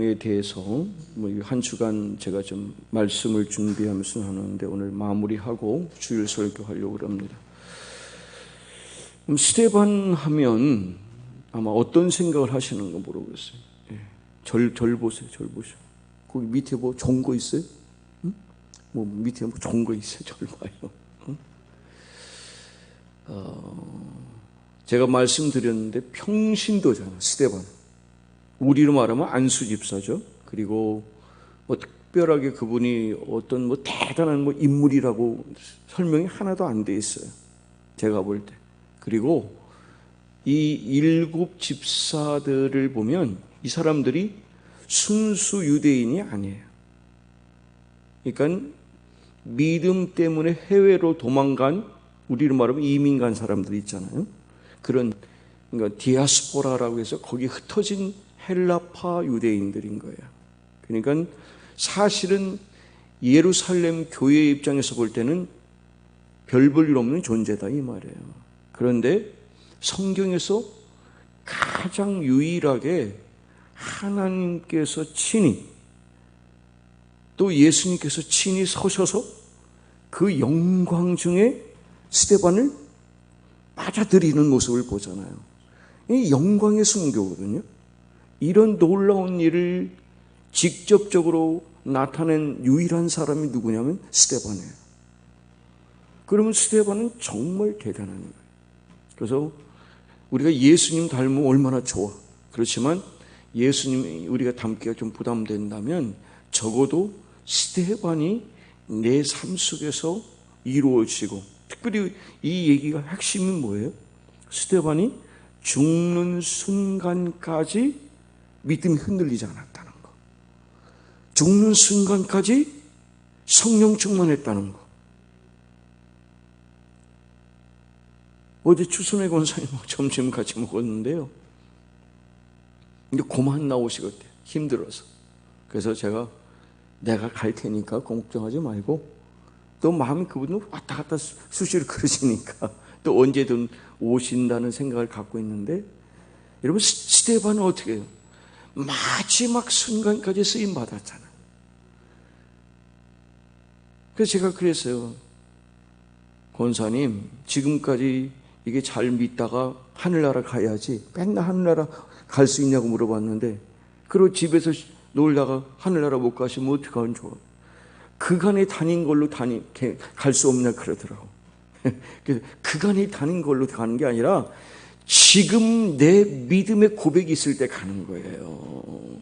복음에 대해서 한 주간 제가 좀 말씀을 준비하면서 하는데 오늘 마무리하고 주일 설교하려고 합니다. 스데반 하면 아마 어떤 생각을 하시는 거 모르겠어요. 절 보세요, 절 보세요. 거기 밑에 뭐 좋은 거 있어요? 응? 뭐 밑에 뭐 좋은 거 있어요? 절 봐요. 응? 제가 말씀드렸는데 평신도잖아, 스데반. 우리로 말하면 안수 집사죠. 그리고 뭐 특별하게 그분이 어떤 뭐 대단한 뭐 인물이라고 설명이 하나도 안 돼 있어요. 제가 볼 때. 그리고 이 7 집사들을 보면 이 사람들이 순수 유대인이 아니에요. 그러니까 믿음 때문에 해외로 도망간, 우리로 말하면 이민 간 사람들 있잖아요. 그러니까 디아스포라라고 해서 거기 흩어진 헬라파 유대인들인 거예요. 그러니까 사실은 예루살렘 교회 입장에서 볼 때는 별 볼 일 없는 존재다 이 말이에요. 그런데 성경에서 가장 유일하게 하나님께서 친히 또 예수님께서 친히 서셔서 그 영광 중에 스데반을 맞아들이는 모습을 보잖아요. 이 영광의 순교거든요. 이런 놀라운 일을 직접적으로 나타낸 유일한 사람이 누구냐면 스데반이에요. 그러면 스데반은 정말 대단한 거예요. 그래서 우리가 예수님 닮으면 얼마나 좋아. 그렇지만 예수님 우리가 닮기가 좀 부담된다면 적어도 스데반이 내 삶 속에서 이루어지고, 특별히 이 얘기가 핵심은 뭐예요? 스데반이 죽는 순간까지 믿음이 흔들리지 않았다는 거. 죽는 순간까지 성령 충만했다는 거. 어제 추순회 권사님하고 점심 같이 먹었는데요. 근데 그만 나오시거든요. 힘들어서. 그래서 내가 갈 테니까 걱정하지 말고, 또 마음이 그분은 왔다 갔다 수시로 그러시니까 또 언제든 오신다는 생각을 갖고 있는데, 여러분 스데반은 어떻게 해요? 마지막 순간까지 쓰임 받았잖아요. 그래서 제가 그랬어요. 권사님, 지금까지 이게 잘 믿다가 하늘나라 가야지 맨날 하늘나라 갈 수 있냐고 물어봤는데, 그리고 집에서 놀다가 하늘나라 못 가시면 어떡하면 좋아. 그간에 다닌 걸로 갈 수 없냐 그러더라고. 그간에 다닌 걸로 가는 게 아니라 지금 내 믿음의 고백이 있을 때 가는 거예요.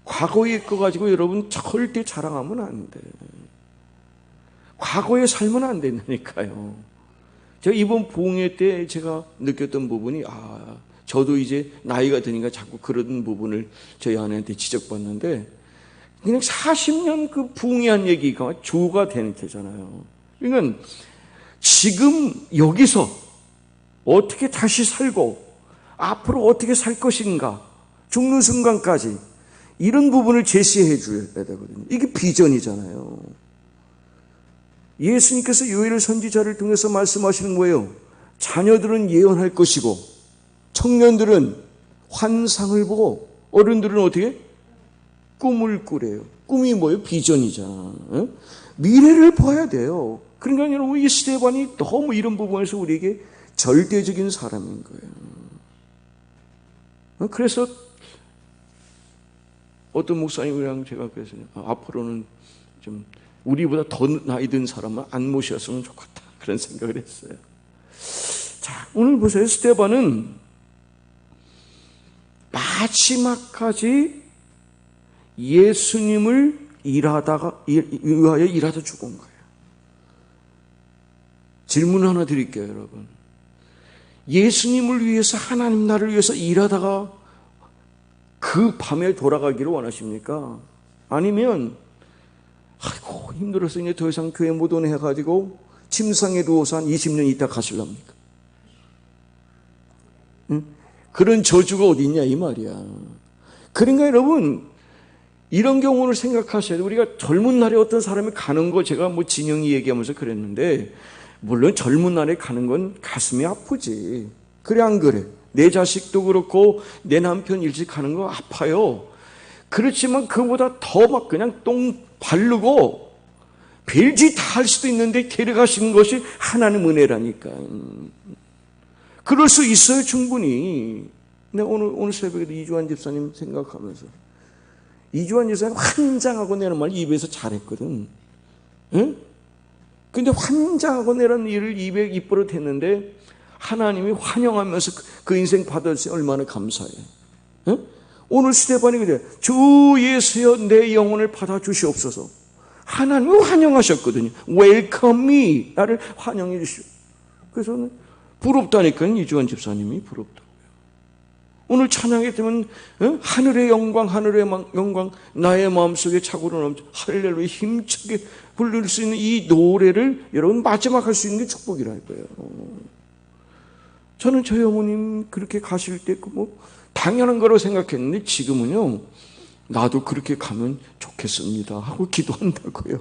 과거의 거 가지고 여러분 절대 자랑하면 안 돼. 과거에 살면 안 된다니까요. 제가 이번 부흥회 때 제가 느꼈던 부분이, 저도 이제 나이가 드니까 자꾸 그런 부분을 저희 아내한테 지적받는데, 그냥 40년 그 부흥회한 얘기가 주가 되는 되잖아요. 그러니까 지금 여기서 어떻게 다시 살고 앞으로 어떻게 살 것인가, 죽는 순간까지 이런 부분을 제시해 줘야 되거든요. 이게 비전이잖아요. 예수님께서 요엘 선지자를 통해서 말씀하시는 거예요. 자녀들은 예언할 것이고 청년들은 환상을 보고 어른들은 어떻게? 꿈을 꾸래요. 꿈이 뭐예요? 비전이잖아. 미래를 봐야 돼요. 그러니까 여러분 이 스데반이 너무 이런 부분에서 우리에게 절대적인 사람인 거예요. 그래서 어떤 목사님이랑 제가 그랬어요. 앞으로는 좀 우리보다 더 나이 든 사람은 안 모셨으면 좋겠다, 그런 생각을 했어요. 자, 오늘 보세요. 스데반은 마지막까지 예수님을 위하여 일하다 죽은 거예요. 질문 하나 드릴게요, 여러분. 예수님을 위해서, 하나님 나라를 위해서 일하다가 그 밤에 돌아가기를 원하십니까? 아니면 아이고 힘들어서 이제 더 이상 교회 못 오네 해가지고 침상에 누워서 한 20년 있다 가실랍니까? 응? 그런 저주가 어디 있냐 이 말이야. 그러니까 여러분 이런 경우를 생각하셔야 돼요. 우리가 젊은 날에 어떤 사람이 가는 거, 제가 뭐 진영이 얘기하면서 그랬는데, 물론 젊은 날에 가는 건 가슴이 아프지. 그래 안 그래? 내 자식도 그렇고 내 남편 일찍 가는 거 아파요. 그렇지만 그보다 더 막 그냥 똥 바르고 별짓 다 할 수도 있는데 데려가시는 것이 하나님 은혜라니까. 그럴 수 있어요, 충분히. 내가 오늘 새벽에도 이주환 집사님 생각하면서, 이주환 집사님 환장하고 내는 말 입에서 잘했거든. 응? 근데 환장하고 내는 일을 입에 입버릇 했는데 하나님이 환영하면서 그 인생 받았으니 얼마나 감사해. 응? 오늘 스테반이 그래. 주 예수여 내 영혼을 받아 주시옵소서. 하나님이 환영하셨거든요. Welcome me. 나를 환영해 주시오. 그래서 부럽다니까요. 이주환 집사님이 부럽다고요. 오늘 찬양에 되면 하늘의 영광, 하늘의 영광, 나의 마음속에 차고로 넘쳐 할렐루야 힘차게 부를 수 있는 이 노래를 여러분 마지막 할 수 있는 게 축복이랄 거예요. 저는 저희 어머님 그렇게 가실 때 뭐 당연한 거라고 생각했는데 지금은요, 나도 그렇게 가면 좋겠습니다 하고 기도한다고요.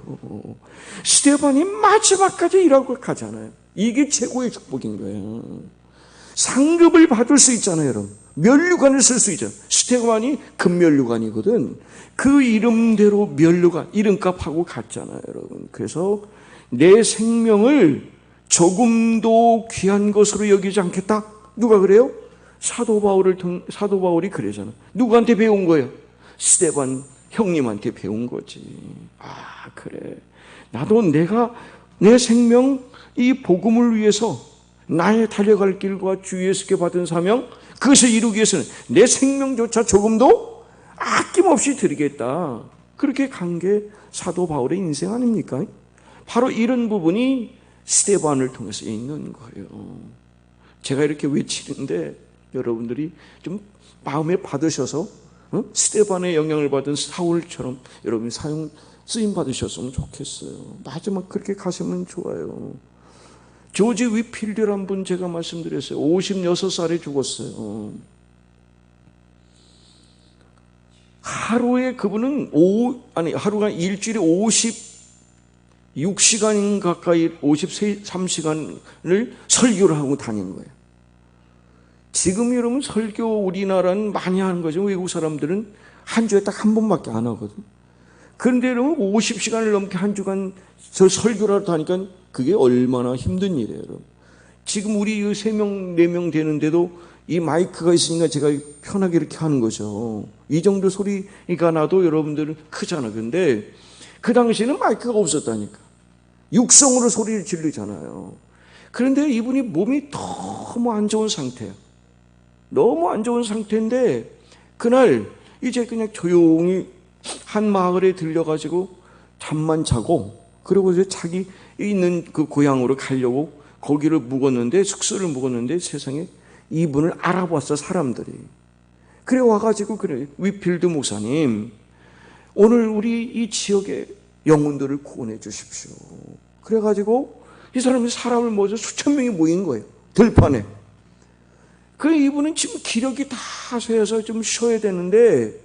스테반이 마지막까지 일하고 가잖아요. 이게 최고의 축복인 거예요. 상급을 받을 수 있잖아요, 여러분. 면류관을 쓸 수 있잖아요. 스테반이 금면류관이거든. 그 이름대로 면류관, 이름값하고 갔잖아요, 여러분. 그래서 내 생명을 조금도 귀한 것으로 여기지 않겠다. 누가 그래요? 사도 바울이 그러잖아. 누구한테 배운 거예요? 스테반 형님한테 배운 거지. 아, 그래. 나도 내가 내 생명 이 복음을 위해서 나의 달려갈 길과 주 예수께 받은 사명, 그것을 이루기 위해서는 내 생명조차 조금도 아낌없이 드리겠다. 그렇게 간 게 사도 바울의 인생 아닙니까? 바로 이런 부분이 스테반을 통해서 있는 거예요. 제가 이렇게 외치는데 여러분들이 좀 마음에 받으셔서 스테반의 영향을 받은 사울처럼 여러분이 쓰임 받으셨으면 좋겠어요. 마지막 그렇게 가시면 좋아요. 조지 위필드라는 분 제가 말씀드렸어요. 56살에 죽었어요. 하루에 그분은 하루가 일주일에 56시간 가까이 53시간을 설교를 하고 다닌 거예요. 지금 여러분 설교 우리나라는 많이 하는 거죠. 외국 사람들은 한 주에 딱 한 번밖에 안 하거든. 그런데 여러분 50시간을 넘게 한 주간 저 설교를 하니까 그게 얼마나 힘든 일이에요, 여러분. 지금 우리 3명, 4명 되는데도 이 마이크가 있으니까 제가 편하게 이렇게 하는 거죠. 이 정도 소리가 나도 여러분들은 크잖아. 근데 그 당시에는 마이크가 없었다니까. 육성으로 소리를 지르잖아요. 그런데 이분이 몸이 너무 안 좋은 상태예요. 너무 안 좋은 상태인데 그날 이제 그냥 조용히 한 마을에 들려가지고 잠만 자고, 그리고 이제 자기 있는 그 고향으로 가려고 거기를 묵었는데, 숙소를 묵었는데 세상에 이분을 알아봤어, 사람들이. 그래 와가지고 그래, 위필드 목사님 오늘 우리 이 지역의 영혼들을 구원해 주십시오. 그래가지고 이 사람을 모아서 수천 명이 모인 거예요, 들판에. 그 이분은 지금 기력이 다 쇠해서 좀 쉬어야 되는데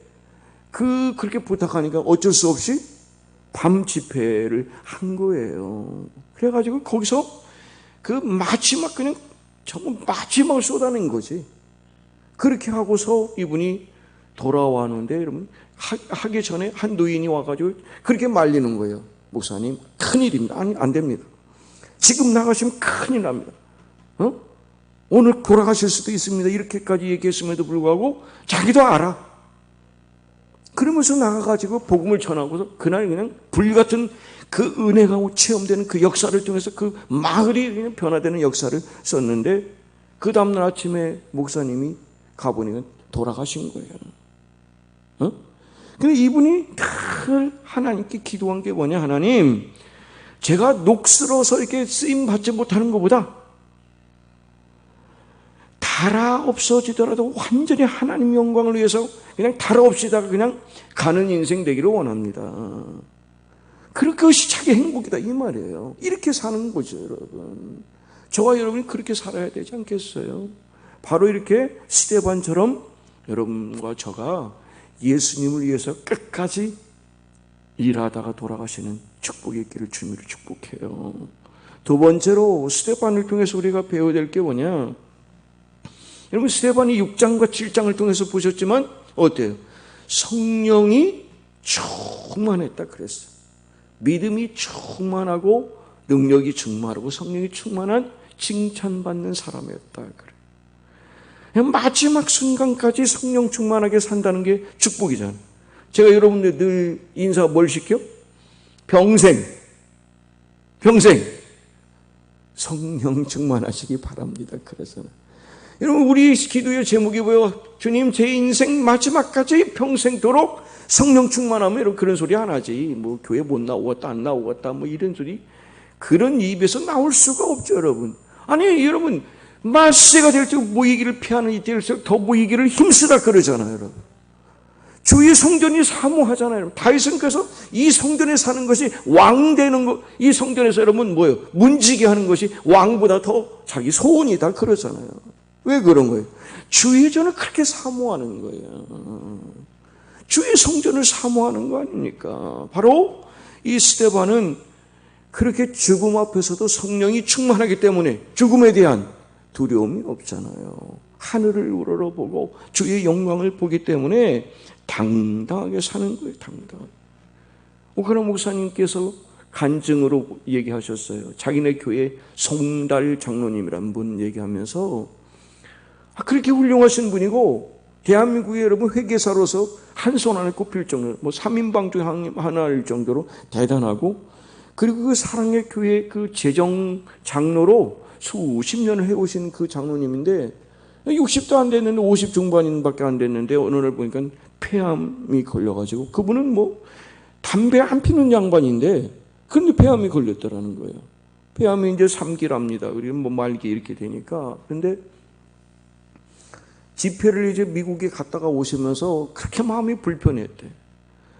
그렇게 부탁하니까 어쩔 수 없이 밤 집회를 한 거예요. 그래가지고 거기서 그 마지막 그냥 정말 마지막을 쏟아낸 거지. 그렇게 하고서 이분이 돌아왔는데 여러분 하기 전에 한 노인이 와가지고 그렇게 말리는 거예요. 목사님 큰일입니다. 아니 안 됩니다. 지금 나가시면 큰일 납니다. 오늘 돌아가실 수도 있습니다. 이렇게까지 얘기했음에도 불구하고 자기도 알아. 그러면서 나가가지고 복음을 전하고서 그날 그냥 불같은 그 은혜가 체험되는 그 역사를 통해서 그 마을이 그냥 변화되는 역사를 썼는데, 그 다음날 아침에 목사님이 가보니까 돌아가신 거예요. 근데 이분이 늘 하나님께 기도한 게 뭐냐? 하나님, 제가 녹슬어서 이렇게 쓰임 받지 못하는 것보다 달아 없어지더라도 완전히 하나님 영광을 위해서 그냥 달아 없이다가 그냥 가는 인생 되기를 원합니다. 그것이 자기 행복이다 이 말이에요. 이렇게 사는 거죠, 여러분. 저와 여러분이 그렇게 살아야 되지 않겠어요? 바로 이렇게 스데반처럼 여러분과 저가 예수님을 위해서 끝까지 일하다가 돌아가시는 축복이 있기를 주님으로 축복해요. 두 번째로 스데반을 통해서 우리가 배워야 될 게 뭐냐? 여러분 스데반이 6장과 7장을 통해서 보셨지만 어때요? 성령이 충만했다 그랬어요. 믿음이 충만하고 능력이 충만하고 성령이 충만한 칭찬받는 사람이었다 그래. 마지막 순간까지 성령 충만하게 산다는 게 축복이잖아요. 제가 여러분들 늘 인사 뭘 시켜? 평생 성령 충만하시기 바랍니다. 그래서 여러분 우리 기도의 제목이 뭐예요? 주님 제 인생 마지막까지 평생도록 성령 충만하면 여러분 그런 소리 안 하지. 뭐 교회 못 나오겠다 안 나오겠다 뭐 이런 소리 그런 입에서 나올 수가 없죠 여러분. 아니 여러분 말세가 될수록 모이기를 피하는 이때일수록 더 모이기를 힘쓰다 그러잖아요 여러분. 주의 성전이 사모하잖아요. 다윗은 그래서 이 성전에 사는 것이 왕 되는 거, 이 성전에서 여러분 뭐예요? 문지게 하는 것이 왕보다 더 자기 소원이다 그러잖아요. 왜 그런 거예요? 주의 전을 그렇게 사모하는 거예요. 주의 성전을 사모하는 거 아닙니까? 바로 이 스데반은 그렇게 죽음 앞에서도 성령이 충만하기 때문에 죽음에 대한 두려움이 없잖아요. 하늘을 우러러보고 주의 영광을 보기 때문에 당당하게 사는 거예요. 당당하게. 오카노 목사님께서 간증으로 얘기하셨어요. 자기네 교회 송달 장로님이란 분 얘기하면서 그렇게 훌륭하신 분이고 대한민국의 여러분 회계사로서 한 손 안에 꼽힐 정도로 뭐 3인방 중 하나일 정도로 대단하고 그리고 그 사랑의 교회 그 재정 장로로 수십 년을 해오신 그 장로님인데 60도 안 됐는데 50 중반인밖에 안 됐는데 어느 날 보니까 폐암이 걸려가지고 그분은 뭐 담배 안 피는 양반인데 그런데 폐암이 걸렸더라는 거예요. 폐암이 이제 3기랍니다. 그리고 뭐 말기 이렇게 되니까. 근데 집회를 이제 미국에 갔다가 오시면서 그렇게 마음이 불편했대.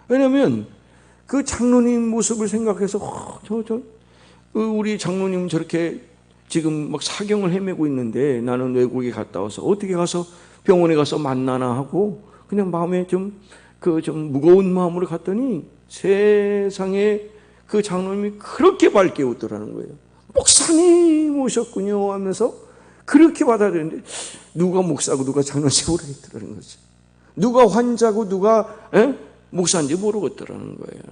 왜냐면 그 장로님 모습을 생각해서 우리 장로님 저렇게 지금 막 사경을 헤매고 있는데 나는 외국에 갔다 와서 어떻게 가서 병원에 가서 만나나 하고 그냥 마음에 좀 무거운 마음으로 갔더니 세상에 그 장로님이 그렇게 밝게 웃더라는 거예요. 목사님 오셨군요 하면서 그렇게 받아들였는데 누가 목사고 누가 장로인지 모르겠더라는 거지. 누가 환자고 누가 목사인지 모르겠더라는 거예요.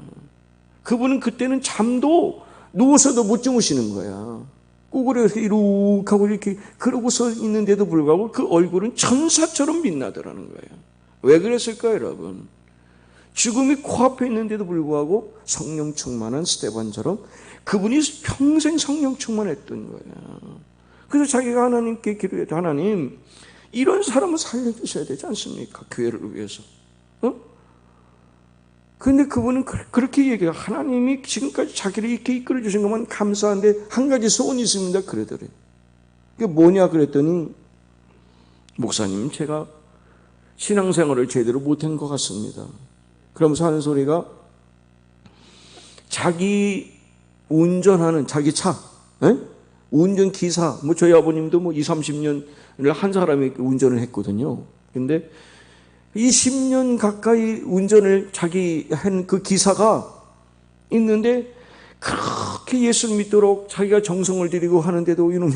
그분은 그때는 잠도 누워서도 못 주무시는 거야. 꾸그려서 이룩 하고 이렇게 그러고서 있는데도 불구하고 그 얼굴은 천사처럼 빛나더라는 거예요. 왜 그랬을까요 여러분? 죽음이 코앞에 있는데도 불구하고 성령 충만한 스데반처럼 그분이 평생 성령 충만했던 거예요. 그래서 자기가 하나님께 기도해도 하나님 이런 사람을 살려주셔야 되지 않습니까? 교회를 위해서. 그런데 그분은 그렇게 얘기해요. 하나님이 지금까지 자기를 이렇게 이끌어 주신 것만 감사한데 한 가지 소원이 있습니다. 그러더래요. 그게 뭐냐 그랬더니 목사님 제가 신앙생활을 제대로 못한 것 같습니다. 그러면서 하는 소리가 자기 운전하는 자기 차 운전기사 뭐 저희 아버님도 뭐 20, 30년을 한 사람이 운전을 했거든요. 근데 20년 가까이 운전을 자기 한 그 기사가 있는데 그렇게 예수를 믿도록 자기가 정성을 들이고 하는데도 이놈이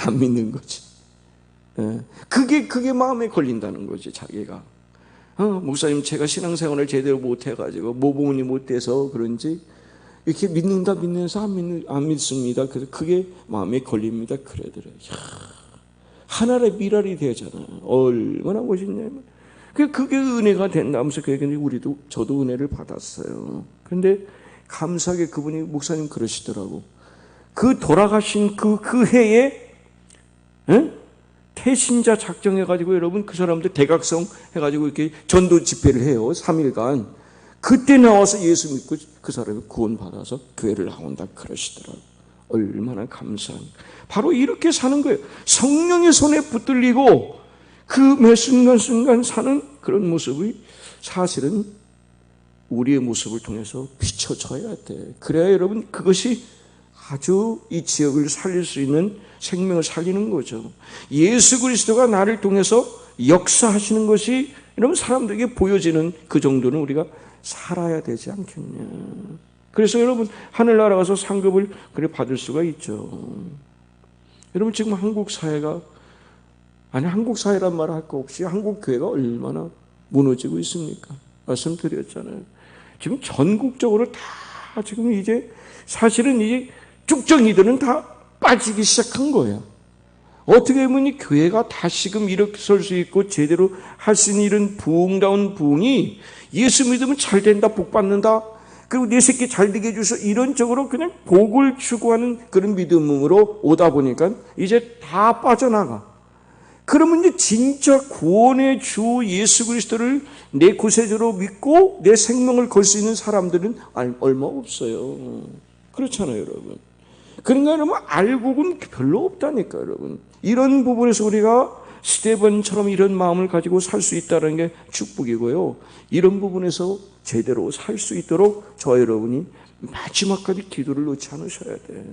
안 믿는 거지. 그게 마음에 걸린다는 거지 자기가. 목사님 제가 신앙생활을 제대로 못해가지고 모범이 못돼서 그런지 이렇게 믿는다면서 안 믿습니다. 그래서 그게 마음에 걸립니다. 그러더래요. 하나의 미랄이 되잖아요. 얼마나 멋있냐면 그게 은혜가 된다면서 그 얘기는 저도 은혜를 받았어요. 그런데 감사하게 그분이 목사님 그러시더라고. 그 돌아가신 그 해에 태신자 작정해가지고 여러분 그 사람들 대각성 해가지고 이렇게 전도 집회를 해요. 3일간. 그때 나와서 예수 믿고 그 사람이 구원받아서 교회를 나온다 그러시더라고요. 얼마나 감사한. 바로 이렇게 사는 거예요. 성령의 손에 붙들리고 그 매 순간순간 사는 그런 모습이 사실은 우리의 모습을 통해서 비춰져야 돼. 그래야 여러분 그것이 아주 이 지역을 살릴 수 있는 생명을 살리는 거죠. 예수 그리스도가 나를 통해서 역사하시는 것이 여러분 사람들에게 보여지는 그 정도는 우리가 살아야 되지 않겠냐. 그래서 여러분 하늘나라 가서 상급을 그래 받을 수가 있죠. 여러분 지금 한국 사회가 한국 사회란 말을 할 거 없이 한국 교회가 얼마나 무너지고 있습니까? 말씀드렸잖아요. 지금 전국적으로 다 지금 이제 사실은 이제 쭉정이들은 다 빠지기 시작한 거예요. 어떻게 보면 이 교회가 다시금 일어설 수 있고 제대로 할 수 있는 이런 부흥다운 부흥이 예수 믿으면 잘 된다, 복 받는다, 그리고 내 새끼 잘 되게 해주셔, 이런 쪽으로 그냥 복을 추구하는 그런 믿음으로 오다 보니까 이제 다 빠져나가. 그러면 이제 진짜 구원의 주 예수 그리스도를 내 구세주로 믿고 내 생명을 걸 수 있는 사람들은 얼마 없어요. 그렇잖아요, 여러분. 그러니까 여러분, 알곡은 별로 없다니까, 여러분. 이런 부분에서 우리가 스데반처럼 이런 마음을 가지고 살 수 있다는 게 축복이고요. 이런 부분에서 제대로 살 수 있도록 저 여러분이 마지막까지 기도를 놓지 않으셔야 돼.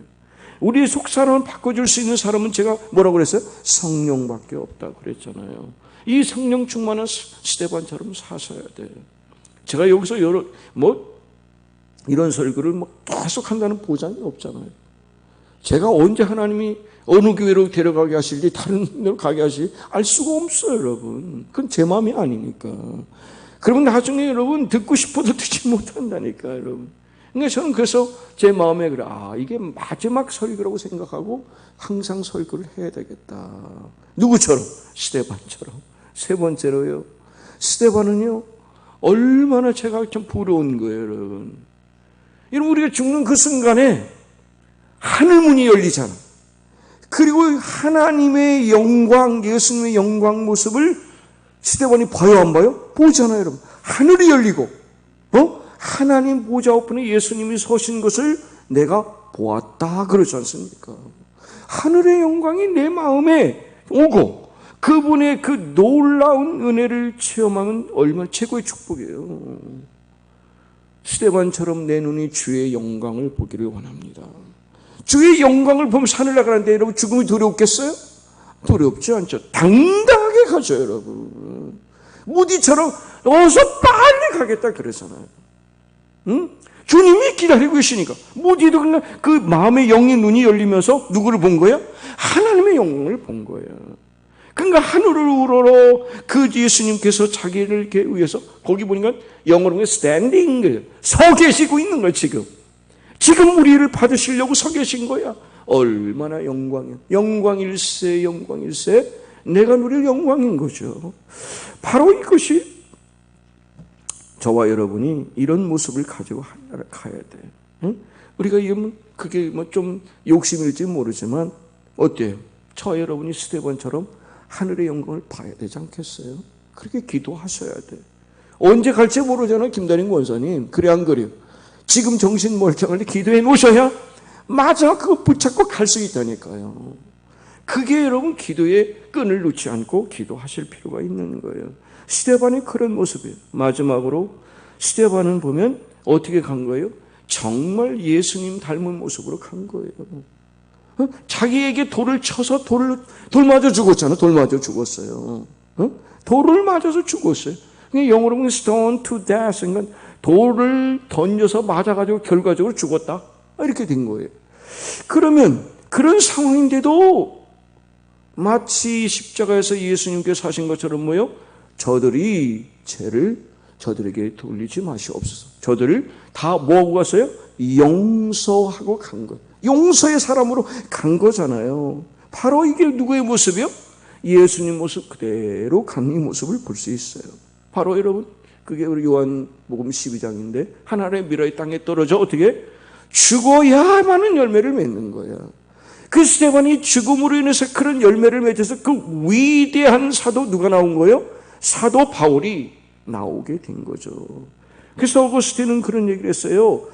우리의 속사람을 바꿔줄 수 있는 사람은 제가 뭐라고 그랬어요? 성령밖에 없다 그랬잖아요. 이 성령 충만한 스데반처럼 사셔야 돼. 제가 여기서 이런 설교를 계속 한다는 보장이 없잖아요. 제가 언제 하나님이 어느 교회로 데려가게 하실지 다른 데로 가게 하실지 알 수가 없어요, 여러분. 그건 제 마음이 아니니까. 그러면 나중에 여러분 듣고 싶어도 듣지 못한다니까, 여러분. 그러니까 저는 그래서 제 마음에 그래, 이게 마지막 설교라고 생각하고 항상 설교를 해야 되겠다. 누구처럼? 스데반처럼. 세 번째로요, 스데반은요 얼마나 제가 참 부러운 거예요, 여러분. 여러분, 우리가 죽는 그 순간에 하늘문이 열리잖아. 그리고 하나님의 영광, 예수님의 영광 모습을 스데반이 봐요, 안 봐요? 보잖아요, 여러분. 하늘이 열리고, 하나님 보좌 앞에 예수님이 서신 것을 내가 보았다, 그러지 않습니까? 하늘의 영광이 내 마음에 오고, 그분의 그 놀라운 은혜를 체험하면 얼마나 최고의 축복이에요. 스데반처럼 내 눈이 주의 영광을 보기를 원합니다. 주의 영광을 보면서 하늘 나가는데 여러분, 죽음이 두렵겠어요? 두렵지 않죠. 당당하게 가죠, 여러분. 무디처럼 어서 빨리 가겠다 그러잖아요. 응? 주님이 기다리고 계시니까. 무디도 그냥 그 마음의 영의 눈이 열리면서 누구를 본 거예요? 하나님의 영광을 본 거예요. 그러니까 하늘을 우러러 그 예수님께서 자기를 이렇게 위해서, 거기 보니까 영어로 standing, 서 계시고 있는 거예요, 지금. 지금 우리를 받으시려고 서 계신 거야. 얼마나 영광이야. 영광일세, 영광일세. 내가 누릴 영광인 거죠. 바로 이것이 저와 여러분이 이런 모습을 가지고 하나를 가야 돼. 응? 우리가 그게 좀 욕심일지 모르지만 어때요? 저 여러분이 스데반처럼 하늘의 영광을 봐야 되지 않겠어요? 그렇게 기도하셔야 돼. 언제 갈지 모르잖아요, 김다림 권사님. 그래 안 그래요? 지금 정신 멀쩡할 때 기도해 놓으셔야 맞아, 그거 붙잡고 갈 수 있다니까요. 그게 여러분 기도의 끈을 놓지 않고 기도하실 필요가 있는 거예요. 스데반이 그런 모습이에요. 마지막으로 스데반은 보면 어떻게 간 거예요? 정말 예수님 닮은 모습으로 간 거예요. 자기에게 돌을 쳐서 돌 맞아 죽었잖아요. 돌 맞아 죽었어요. 돌을 맞아서 죽었어요. 영어로 보면 stone to death. 그러니까 돌을 던져서 맞아가지고 결과적으로 죽었다. 이렇게 된 거예요. 그러면 그런 상황인데도 마치 십자가에서 예수님께서 하신 것처럼 뭐요? 저들이 죄를 저들에게 돌리지 마시옵소서. 저들을 다 뭐하고 갔어요? 용서하고 간 거예요. 용서의 사람으로 간 거잖아요. 바로 이게 누구의 모습이요? 예수님 모습 그대로 간 이 모습을 볼 수 있어요. 바로 여러분, 그게 우리 요한복음 12장인데 하나님의 미라의 땅에 떨어져 어떻게? 죽어야만은 열매를 맺는 거야. 그 스데반이 죽음으로 인해서 그런 열매를 맺어서 그 위대한 사도 누가 나온 거예요? 사도 바울이 나오게 된 거죠. 그래서 어거스틴은 그런 얘기를 했어요.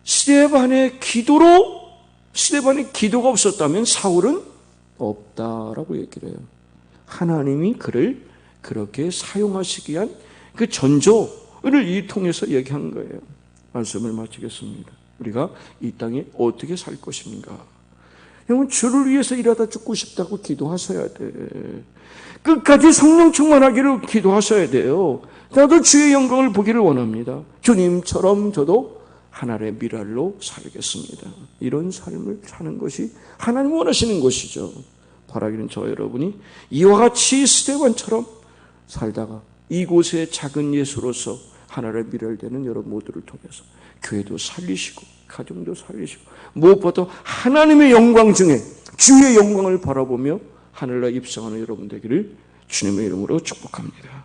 스데반의 기도가 없었다면 사울은 없다라고 얘기를 해요. 하나님이 그를 그렇게 사용하시기 위한 그 전조를 이 통해서 얘기한 거예요. 말씀을 마치겠습니다. 우리가 이 땅에 어떻게 살 것인가? 여러분, 주를 위해서 일하다 죽고 싶다고 기도하셔야 돼. 끝까지 성령 충만하기를 기도하셔야 돼요. 나도 주의 영광을 보기를 원합니다. 주님처럼 저도 하나님의 미랄로 살겠습니다. 이런 삶을 사는 것이 하나님 원하시는 것이죠. 바라기는 저 여러분이 이와 같이 스데반처럼 살다가 이곳의 작은 예수로서 하나님의 미래를 되는 여러분 모두를 통해서 교회도 살리시고 가정도 살리시고 무엇보다 하나님의 영광 중에 주의 영광을 바라보며 하늘나라 입성하는 여러분 되기를 주님의 이름으로 축복합니다.